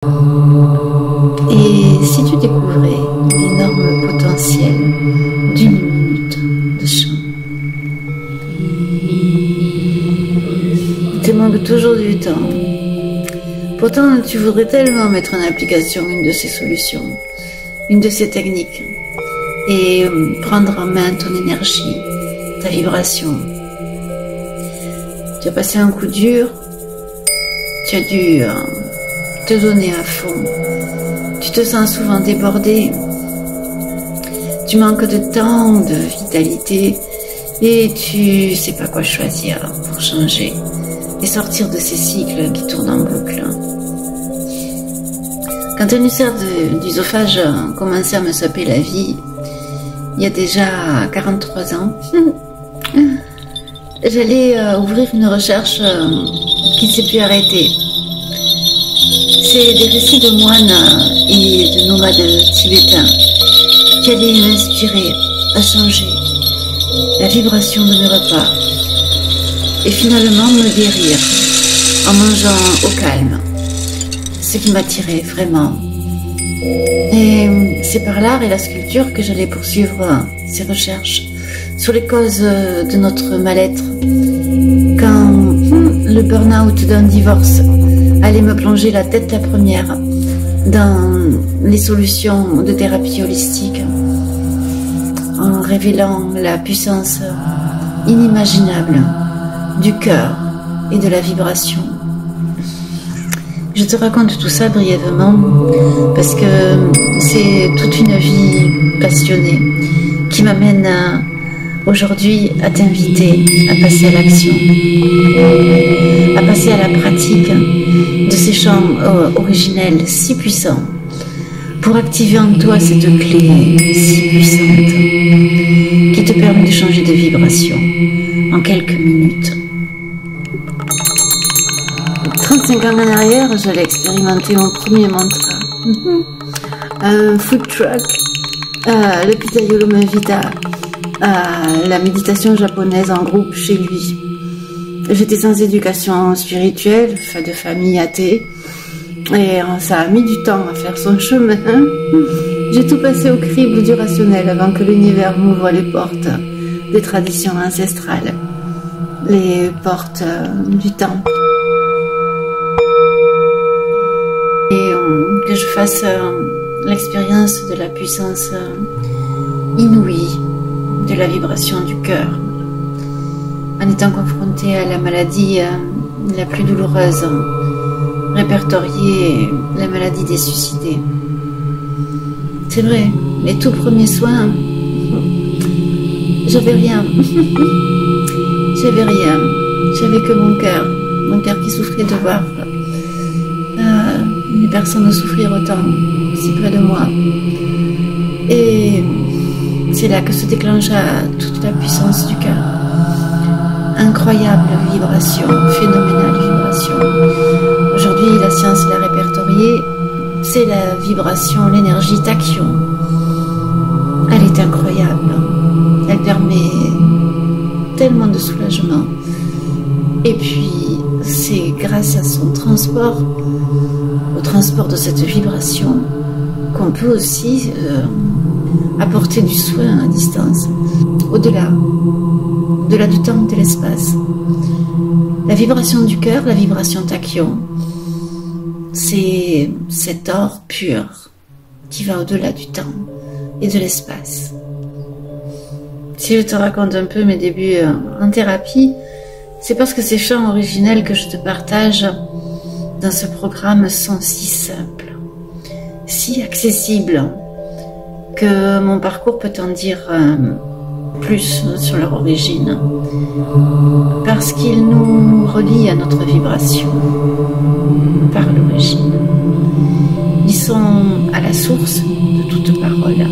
Et si tu découvrais l'énorme potentiel d'une minute de chant? Il te manque toujours du temps. Pourtant, tu voudrais tellement mettre en application une de ces solutions, une de ces techniques, et prendre en main ton énergie, ta vibration. Tu as passé un coup dur, tu as dû te donner à fond. Tu te sens souvent débordé. Tu manques de temps, de vitalité, et tu sais pas quoi choisir pour changer et sortir de ces cycles qui tournent en boucle. Quand un ulcère d'œsophage commençait à me saper la vie, il y a déjà 43 ans, j'allais ouvrir une recherche qui ne s'est plus arrêtée. C'est des récits de moines et de nomades tibétains qui allaient m'inspirer à changer la vibration de mes repas et finalement me guérir en mangeant au calme, ce qui m'attirait vraiment. Et c'est par l'art et la sculpture que j'allais poursuivre ces recherches sur les causes de notre mal-être. Quand le burn-out d'un divorce allait me plonger la tête la première dans les solutions de thérapie holistique, en révélant la puissance inimaginable du cœur et de la vibration. Je te raconte tout ça brièvement parce que c'est toute une vie passionnée qui m'amène aujourd'hui à t'inviter à passer à l'action, à passer à la pratique de ces chants originels si puissants pour activer en toi cette clé si puissante qui te permet de changer de vibration en quelques minutes. 35 ans en arrière, j'allais expérimenter mon premier mantra. Un food truck. Le pitayolo m'invita à la méditation japonaise en groupe chez lui. J'étais sans éducation spirituelle, de famille athée, et ça a mis du temps à faire son chemin. J'ai tout passé au crible du rationnel avant que l'univers m'ouvre les portes des traditions ancestrales, les portes du temps. Et que je fasse l'expérience de la puissance inouïe de la vibration du cœur, en étant confronté à la maladie la plus douloureuse, répertoriée, la maladie des suicidés. C'est vrai, les tout premiers soins, j'avais rien. J'avais rien. J'avais que mon cœur qui souffrait de voir les personnes souffrir autant, si près de moi. Et c'est là que se déclencha toute la puissance du cœur. Incroyable vibration, phénoménale vibration. Aujourd'hui, la science l'a répertoriée. C'est la vibration, l'énergie tachyon. Elle est incroyable. Elle permet tellement de soulagement. Et puis, c'est grâce à son transport, au transport de cette vibration, qu'on peut aussi apporter du soin à distance, au-delà du temps, de l'espace. La vibration du cœur, la vibration tachyon, c'est cet or pur qui va au-delà du temps et de l'espace. Si je te raconte un peu mes débuts en thérapie, c'est parce que ces chants originels que je te partage dans ce programme sont si simples, si accessibles, que mon parcours peut en dire plus sur leur origine, parce qu'ils nous relient à notre vibration par l'origine. Ils sont à la source de toute parole,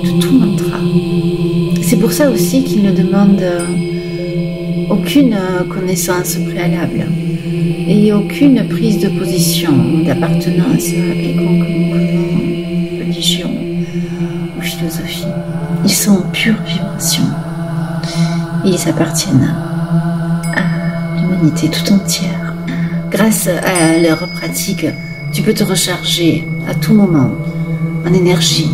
de tout mantra. C'est pour ça aussi qu'ils ne demandent aucune connaissance préalable et aucune prise de position, d'appartenance à quelconque mouvement, religion ou philosophie. Ils sont en pure vibration et ils appartiennent à l'humanité tout entière. Grâce à leur pratique Tu peux te recharger à tout moment en énergie,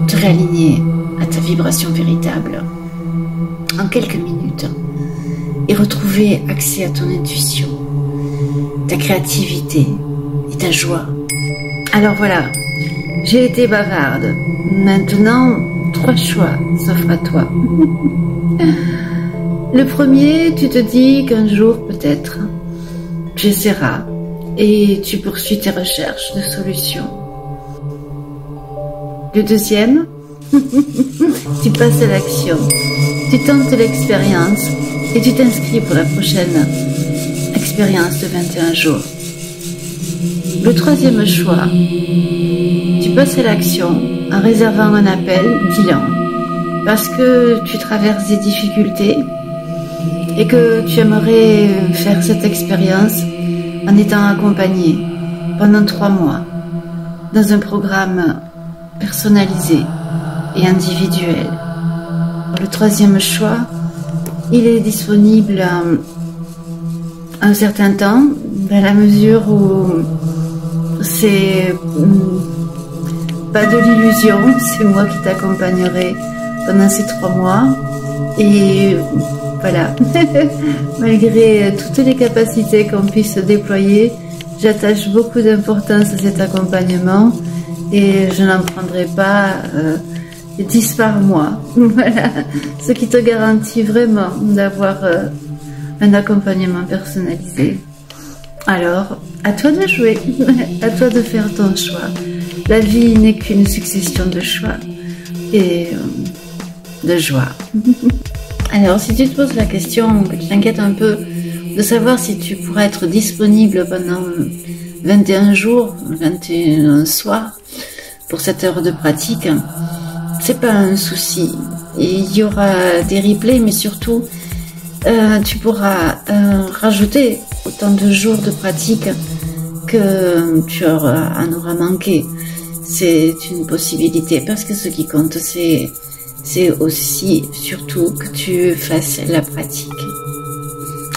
te réaligner à ta vibration véritable en quelques minutes et retrouver accès à ton intuition, ta créativité et ta joie. Alors voilà, j'ai été bavarde. Maintenant, 3 choix s'offrent à toi. Le premier, tu te dis qu'un jour peut-être, tu essaieras et tu poursuis tes recherches de solutions. Le deuxième, tu passes à l'action, tu tentes l'expérience et tu t'inscris pour la prochaine expérience de 21 jours. Le troisième choix, tu passes à l'action en réservant un appel bilan parce que tu traverses des difficultés et que tu aimerais faire cette expérience en étant accompagné pendant 3 mois dans un programme personnalisé et individuel. Le troisième choix, il est disponible un certain temps, dans la mesure où c'est pas de l'illusion, c'est moi qui t'accompagnerai pendant ces 3 mois. Et voilà, malgré toutes les capacités qu'on puisse déployer, j'attache beaucoup d'importance à cet accompagnement et je n'en prendrai pas 10 par mois. Voilà, ce qui te garantit vraiment d'avoir un accompagnement personnalisé. Alors, à toi de jouer, à toi de faire ton choix. La vie n'est qu'une succession de choix et de joie. Alors, si tu te poses la question, que tu t'inquiètes un peu de savoir si tu pourras être disponible pendant 21 jours, 21 soirs, pour cette heure de pratique, c'est pas un souci. Et il y aura des replays, mais surtout, tu pourras rajouter autant de jours de pratique que tu en auras manqué. C'est une possibilité, parce que ce qui compte, c'est aussi, surtout, que tu fasses la pratique.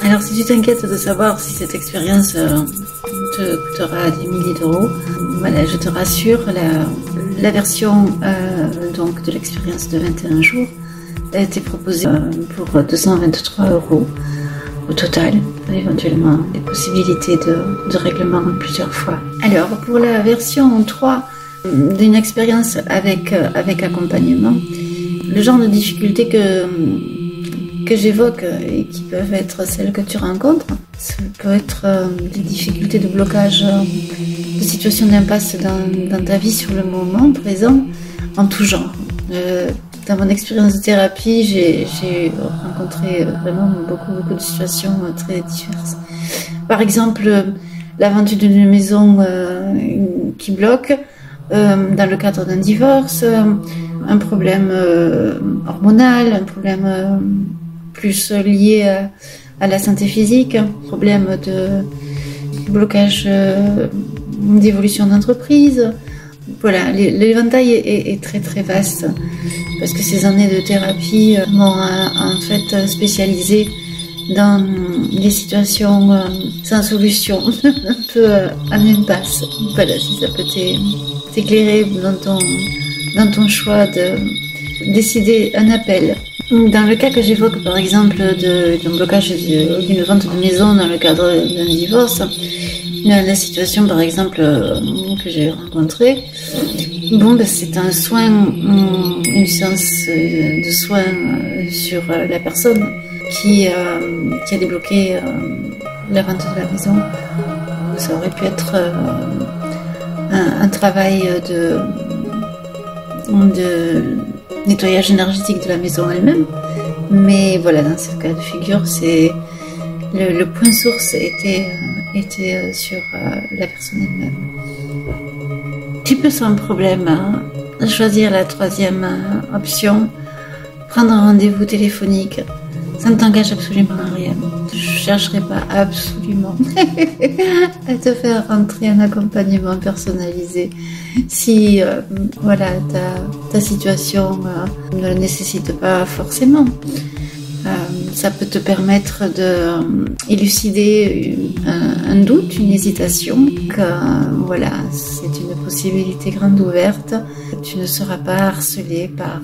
Alors, si tu t'inquiètes de savoir si cette expérience te coûtera des milliers d'euros, voilà, je te rassure, la version donc de l'expérience de 21 jours a été proposée pour 223 € au total, éventuellement des possibilités de règlement plusieurs fois. Alors, pour la version 3 d'une expérience avec accompagnement, le genre de difficultés que j'évoque et qui peuvent être celles que tu rencontres, ça peut être des difficultés de blocage, de situations d'impasse dans ta vie sur le moment présent, en tout genre. Dans mon expérience de thérapie, j'ai rencontré vraiment beaucoup de situations très diverses. Par exemple, la vente d'une maison qui bloque, dans le cadre d'un divorce, un problème hormonal, un problème plus lié à la santé physique, un problème de blocage d'évolution d'entreprise. Voilà, l'éventail est très très vaste parce que ces années de thérapie m'ont en fait spécialisé dans les situations sans solution, un peu en impasse. Voilà, si ça peut t'éclairer dans ton choix de décider un appel. Dans le cas que j'évoque, par exemple, d'un blocage d'une vente de maison dans le cadre d'un divorce, la situation, par exemple, que j'ai rencontrée, c'est un soin, une séance de soins sur la personne qui a débloqué la vente de la maison. Ça aurait pu être un travail de nettoyage énergétique de la maison elle-même, mais voilà, dans ce cas de figure, c'est le point source était sur la personne elle-même. Tu peux sans problème choisir la troisième option, prendre un rendez-vous téléphonique. Ça ne t'engage absolument à rien. Je ne chercherai pas absolument à te faire rentrer un accompagnement personnalisé si ta situation ne le nécessite pas forcément. Ça peut te permettre d'élucider un doute, une hésitation. Voilà, c'est une possibilité grande ouverte. Tu ne seras pas harcelé par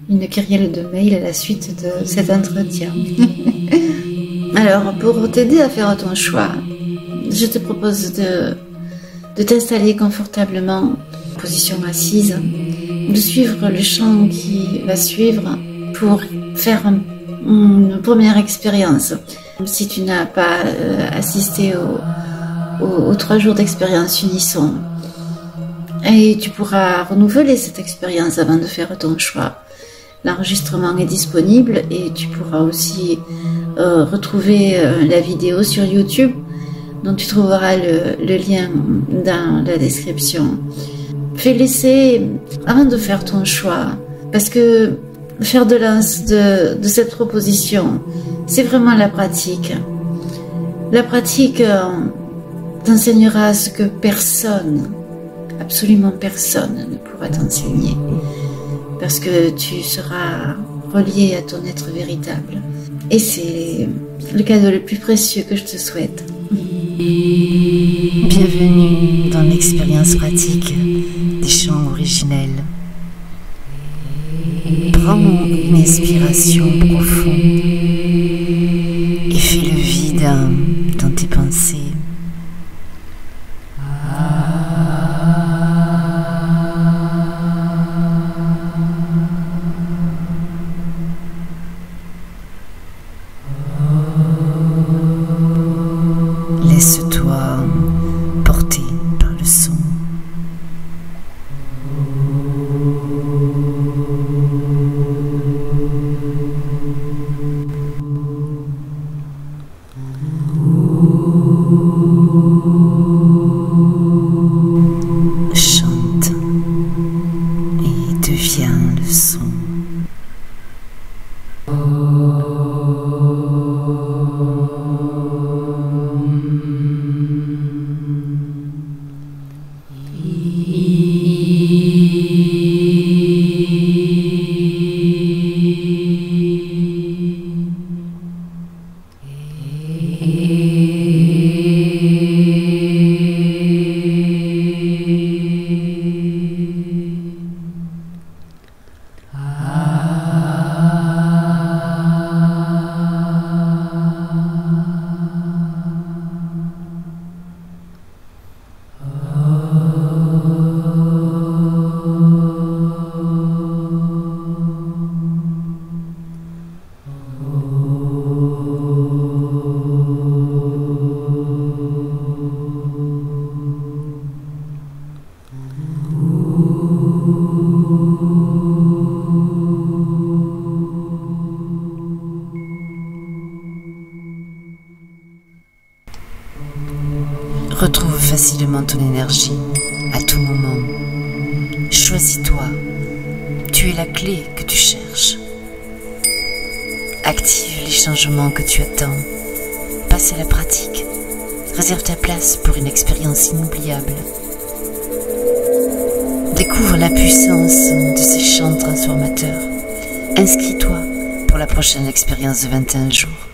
une kyrielle de mails à la suite de cet entretien. Alors, pour t'aider à faire ton choix, je te propose de t'installer confortablement en position assise, de suivre le chant qui va suivre pour faire une première expérience. Si tu n'as pas assisté aux 3 jours d'expérience unisson, et tu pourras renouveler cette expérience avant de faire ton choix. L'enregistrement est disponible et tu pourras aussi retrouver la vidéo sur YouTube, dont tu trouveras le lien dans la description. Fais l'essai avant de faire ton choix, parce que faire de lance de cette proposition, c'est vraiment la pratique. La pratique t'enseignera ce que personne, absolument personne, ne pourra t'enseigner, parce que tu seras relié à ton être véritable. Et c'est le cadeau le plus précieux que je te souhaite. Bienvenue dans l'expérience pratique des chants originels. Prends une inspiration profonde et fais le vide dans tes pensées. Laisse-toi porter par le son. Chante et deviens le son. Retrouve facilement ton énergie à tout moment. Choisis-toi. Tu es la clé que tu cherches. Active les changements que tu attends. Passe à la pratique. Réserve ta place pour une expérience inoubliable. Découvre la puissance de ces chants transformateurs. Inscris-toi pour la prochaine expérience de 21 jours.